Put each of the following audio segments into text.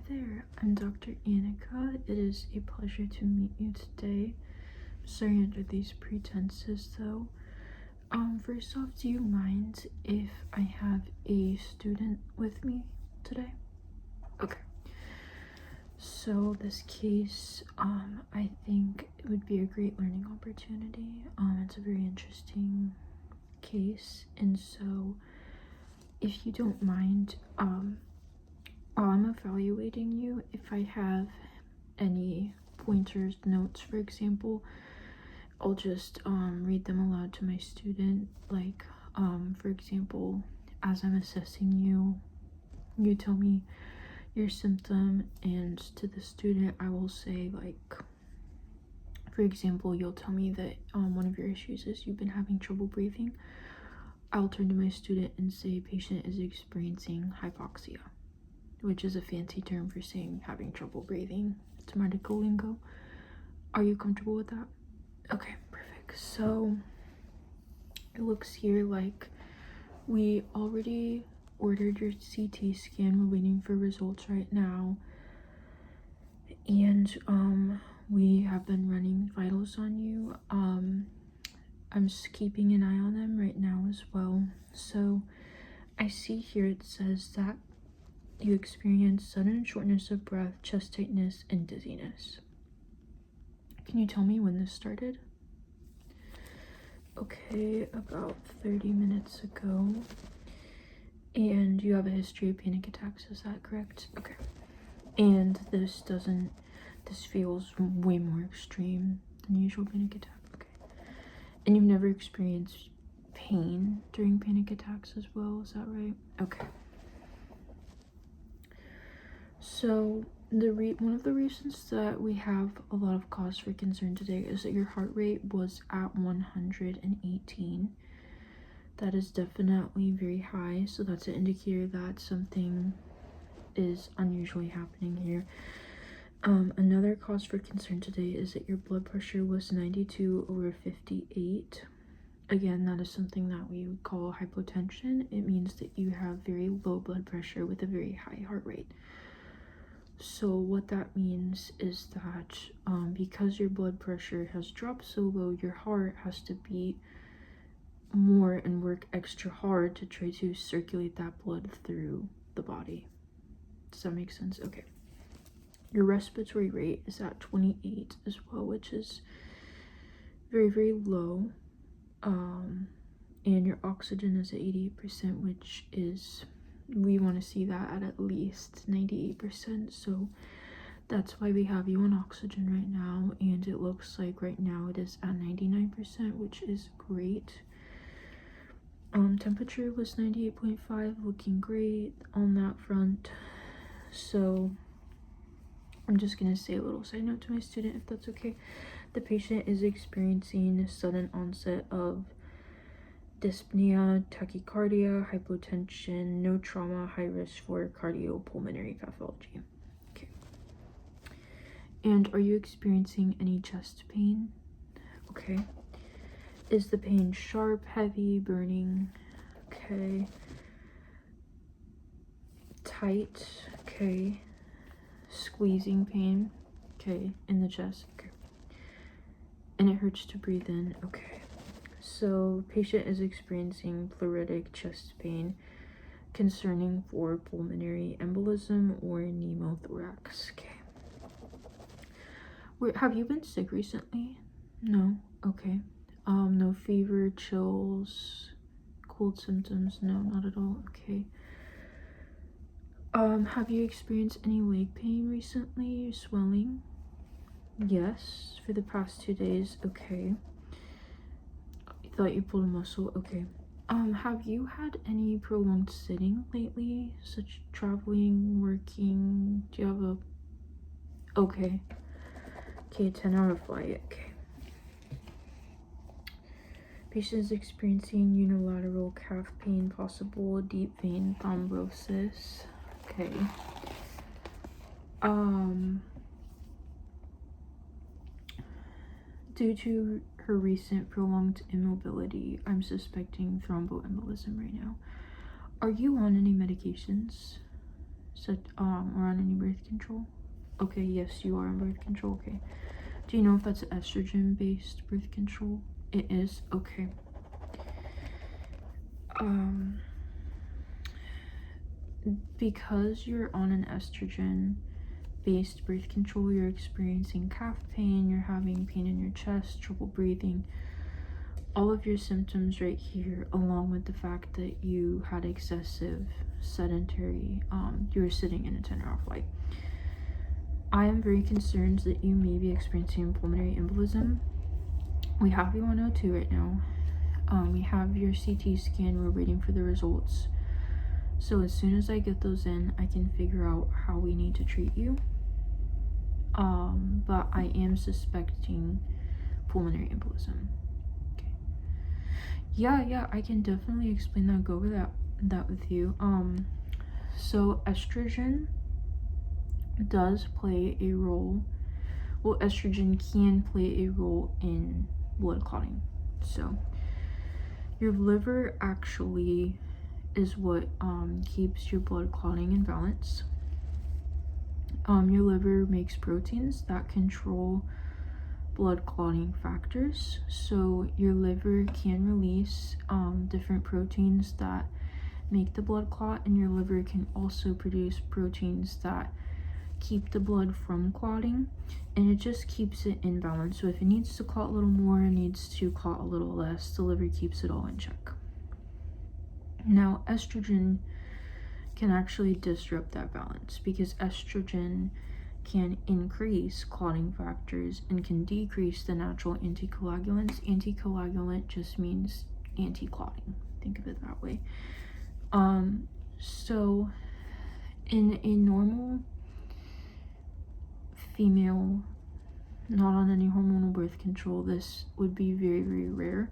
there, I'm Dr. Annika. It is a pleasure to meet you today. Sorry under these pretenses though. First off, do you mind if I have a student with me today? Okay. So this case, I think it would be a great learning opportunity. It's a very interesting case, and so if you don't mind, while I'm evaluating you, if I have any pointers, notes, for example, I'll just read them aloud to my student. Like, for example, as I'm assessing you, you tell me your symptom, and to the student, I will say, like, for example, you'll tell me that one of your issues is you've been having trouble breathing. I'll turn to my student and say patient is experiencing hypoxia, which is a fancy term for saying having trouble breathing. It's medical lingo. Are you comfortable with that? Okay, perfect. So it looks here like we already ordered your CT scan. We're waiting for results right now. And we have been running vitals on you. I'm just keeping an eye on them right now as well. So I see here it says that you experience sudden shortness of breath, chest tightness, and dizziness. Can you tell me when this started? Okay, about 30 minutes ago. And you have a history of panic attacks, is that correct? Okay. And this feels way more extreme than usual panic attack. Okay. And you've never experienced pain during panic attacks as well, is that right? Okay. So one of the reasons that we have a lot of cause for concern today is that your heart rate was at 118. That is definitely very high, so that's an indicator that something is unusually happening here. Another cause for concern today is that your blood pressure was 92/58. Again, that is something that we would call hypotension. It means that you have very low blood pressure with a very high heart rate. So what that means is that because your blood pressure has dropped so low, your heart has to beat more and work extra hard to try to circulate that blood through the body. Does that make sense? Okay. Your respiratory rate is at 28 as well, which is very, very low. And your oxygen is at 88%, which is, we want to see that at least 98%. So that's why we have you on oxygen right now. And it looks like right now it is at 99%, which is great. Temperature was 98.5, looking great on that front. So I'm just gonna say a little side note to my student, if that's okay. The patient is experiencing a sudden onset of dyspnea, tachycardia, hypotension, no trauma, high risk for cardiopulmonary pathology. Okay. And are you experiencing any chest pain? Okay. Is the pain sharp, heavy, burning? Okay. Tight? Okay. Squeezing pain? Okay. In the chest? Okay. And it hurts to breathe in? Okay. So patient is experiencing pleuritic chest pain concerning for pulmonary embolism or pneumothorax. Okay. Have you been sick recently? No? Okay. No fever, chills, cold symptoms? No, not at all. Okay. Have you experienced any leg pain recently? Swelling? Yes, for the past 2 days. Okay. I thought you pulled a muscle. Okay. Have you had any prolonged sitting lately, such traveling, working? Do you have a... Okay. Okay, 10-hour flight. Okay. Patient is experiencing unilateral calf pain, possible deep vein thrombosis. Okay. Due to her recent prolonged immobility, I'm suspecting thromboembolism right now. Are you on any medications? So, or on any birth control? Okay, yes, you are on birth control. Okay. Do you know if that's estrogen-based birth control? It is? Okay. Because you're on an estrogen-based birth control, you're experiencing calf pain, you're having pain in your chest, trouble breathing, all of your symptoms right here, along with the fact that you had excessive sedentary, you were sitting in a 10-hour flight. I am very concerned that you may be experiencing pulmonary embolism. We have you on O2 right now. We have your CT scan. We're waiting for the results. So as soon as I get those in, I can figure out how we need to treat you. But I am suspecting pulmonary embolism. Okay. Yeah, I can definitely explain that, go over that with you. So estrogen does play a role. Well, estrogen can play a role in blood clotting. So your liver actually is what keeps your blood clotting in balance. Your liver makes proteins that control blood clotting factors. So your liver can release different proteins that make the blood clot, and your liver can also produce proteins that keep the blood from clotting, and it just keeps it in balance. So if it needs to clot a little more, it needs to clot a little less, the liver keeps it all in check. Now estrogen can actually disrupt that balance, because estrogen can increase clotting factors and can decrease the natural anticoagulants. Anticoagulant just means anti-clotting, think of it that way. So in a normal female, not on any hormonal birth control, this would be very, very rare.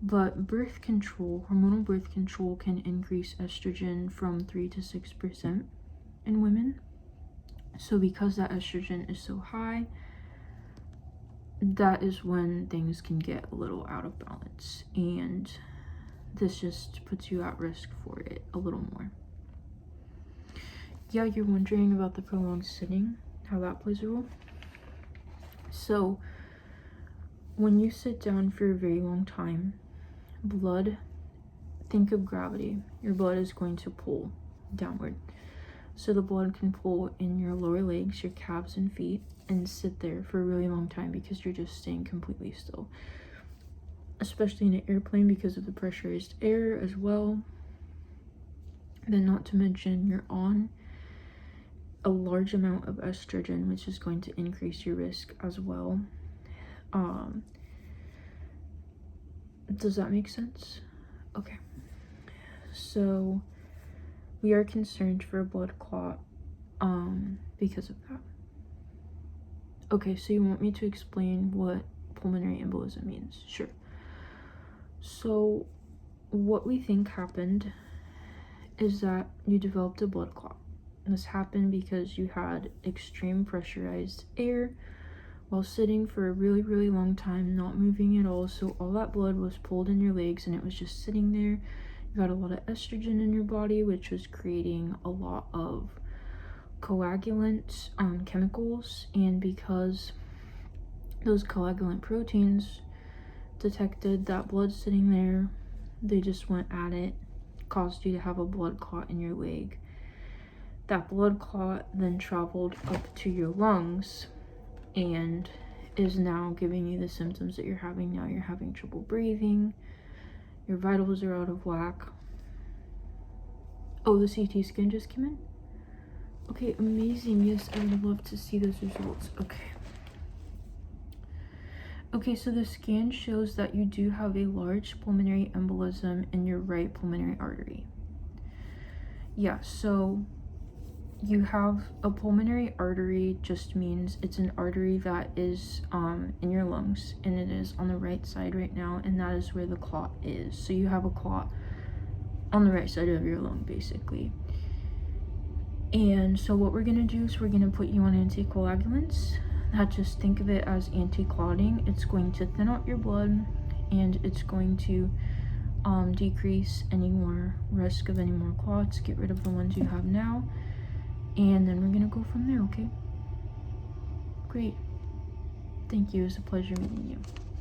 But birth control, hormonal birth control, can increase estrogen from 3 to 6% in women. So because that estrogen is so high, that is when things can get a little out of balance, and this just puts you at risk for it a little more. Yeah, you're wondering about the prolonged sitting, how that plays a role. So when you sit down for a very long time, blood, think of gravity, your blood is going to pull downward. So the blood can pull in your lower legs, your calves and feet, and sit there for a really long time because you're just staying completely still. Especially in an airplane because of the pressurized air as well. Then not to mention you're on a large amount of estrogen, which is going to increase your risk as well. Does that make sense? Okay. So we are concerned for a blood clot because of that. Okay, so you want me to explain what pulmonary embolism means? Sure. So what we think happened is that you developed a blood clot. This happened because you had extreme pressurized air while sitting for a really, really long time, not moving at all. So all that blood was pulled in your legs and it was just sitting there. You got a lot of estrogen in your body, which was creating a lot of coagulant chemicals. And because those coagulant proteins detected that blood sitting there, they just went at it, caused you to have a blood clot in your leg. That blood clot then traveled up to your lungs and is now giving you the symptoms that you're having now. You're having trouble breathing, your vitals are out of whack. Oh, the CT scan just came in? Okay, amazing. Yes, I would love to see those results. Okay, so the scan shows that you do have a large pulmonary embolism in your right pulmonary artery. Yeah, so you have a pulmonary artery, just means it's an artery that is in your lungs, and it is on the right side right now, and that is where the clot is. So you have a clot on the right side of your lung, basically. And so what we're gonna do is we're gonna put you on anticoagulants. That, just think of it as anti-clotting. It's going to thin out your blood, and it's going to decrease any more risk of any more clots, get rid of the ones you have now, and then we're gonna go from there, okay? Great. Thank you. It was a pleasure meeting you.